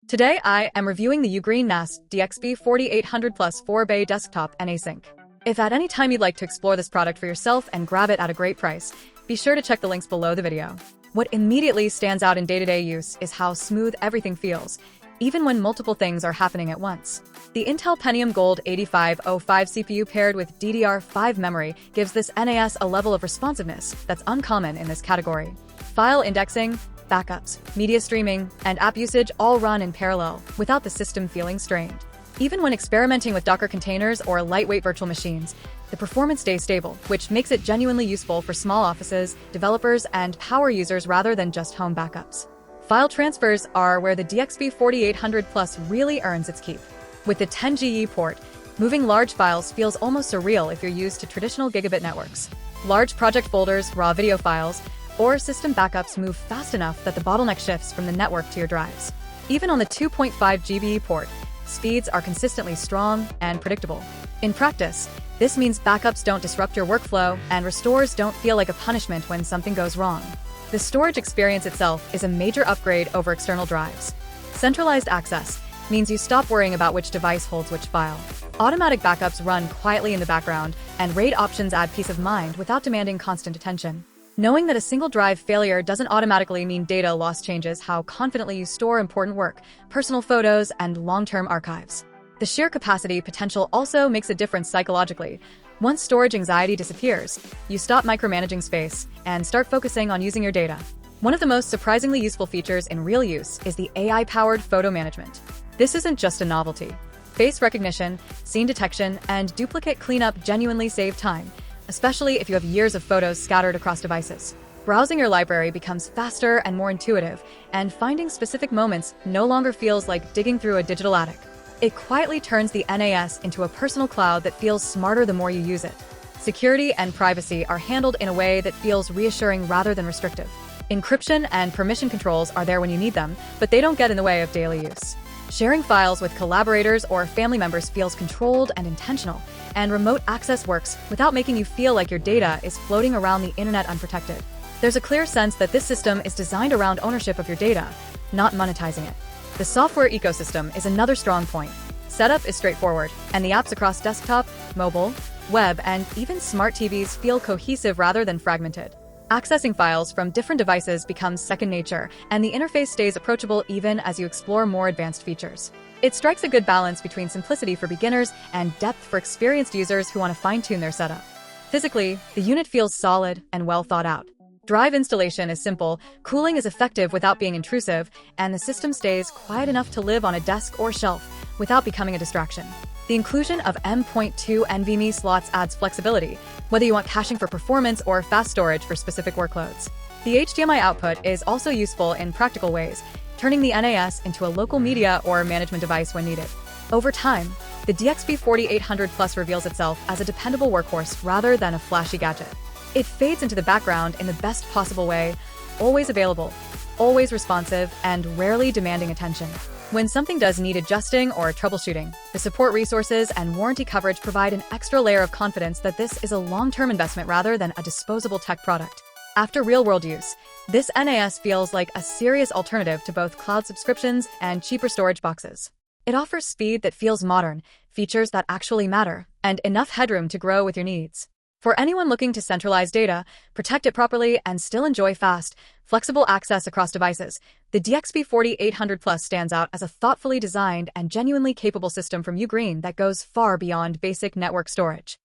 Today I am reviewing the UGREEN NAS DXP4800 Plus 4-bay desktop and async. If at any time you'd like to explore this product for yourself and grab it at a great price, be sure to check the links below the video. What immediately stands out in day-to-day use is how smooth everything feels, even when multiple things are happening at once. The Intel Pentium Gold 8505 CPU paired with DDR5 memory gives this NAS a level of responsiveness that's uncommon in this category. File indexing, backups, media streaming, and app usage all run in parallel, without the system feeling strained. Even when experimenting with Docker containers or lightweight virtual machines, the performance stays stable, which makes it genuinely useful for small offices, developers, and power users rather than just home backups. File transfers are where the DXP4800 Plus really earns its keep. With the 10Ge port, moving large files feels almost surreal if you're used to traditional gigabit networks. Large project folders, raw video files, or system backups move fast enough that the bottleneck shifts from the network to your drives. Even on the 2.5 GBE port, speeds are consistently strong and predictable. In practice, this means backups don't disrupt your workflow and restores don't feel like a punishment when something goes wrong. The storage experience itself is a major upgrade over external drives. Centralized access means you stop worrying about which device holds which file. Automatic backups run quietly in the background, and RAID options add peace of mind without demanding constant attention. Knowing that a single drive failure doesn't automatically mean data loss changes how confidently you store important work, personal photos, and long-term archives. The sheer capacity potential also makes a difference psychologically. Once storage anxiety disappears, you stop micromanaging space and start focusing on using your data. One of the most surprisingly useful features in real use is the AI-powered photo management. This isn't just a novelty. Face recognition, scene detection, and duplicate cleanup genuinely save time, especially if you have years of photos scattered across devices. Browsing your library becomes faster and more intuitive, and finding specific moments no longer feels like digging through a digital attic. It quietly turns the NAS into a personal cloud that feels smarter the more you use it. Security and privacy are handled in a way that feels reassuring rather than restrictive. Encryption and permission controls are there when you need them, but they don't get in the way of daily use. Sharing files with collaborators or family members feels controlled and intentional, and remote access works without making you feel like your data is floating around the internet unprotected. There's a clear sense that this system is designed around ownership of your data, not monetizing it. The software ecosystem is another strong point. Setup is straightforward, and the apps across desktop, mobile, web, and even smart TVs feel cohesive rather than fragmented. Accessing files from different devices becomes second nature, and the interface stays approachable even as you explore more advanced features. It strikes a good balance between simplicity for beginners and depth for experienced users who want to fine-tune their setup. Physically, the unit feels solid and well thought out. Drive installation is simple, cooling is effective without being intrusive, and the system stays quiet enough to live on a desk or shelf without becoming a distraction. The inclusion of M.2 NVMe slots adds flexibility, whether you want caching for performance or fast storage for specific workloads. The HDMI output is also useful in practical ways, turning the NAS into a local media or management device when needed. Over time, the DXP4800 Plus reveals itself as a dependable workhorse rather than a flashy gadget. It fades into the background in the best possible way, always available, always responsive, and rarely demanding attention. When something does need adjusting or troubleshooting, the support resources and warranty coverage provide an extra layer of confidence that this is a long-term investment rather than a disposable tech product. After real-world use, this NAS feels like a serious alternative to both cloud subscriptions and cheaper storage boxes. It offers speed that feels modern, features that actually matter, and enough headroom to grow with your needs. For anyone looking to centralize data, protect it properly, and still enjoy fast, flexible access across devices, the DXP4800 Plus stands out as a thoughtfully designed and genuinely capable system from UGREEN that goes far beyond basic network storage.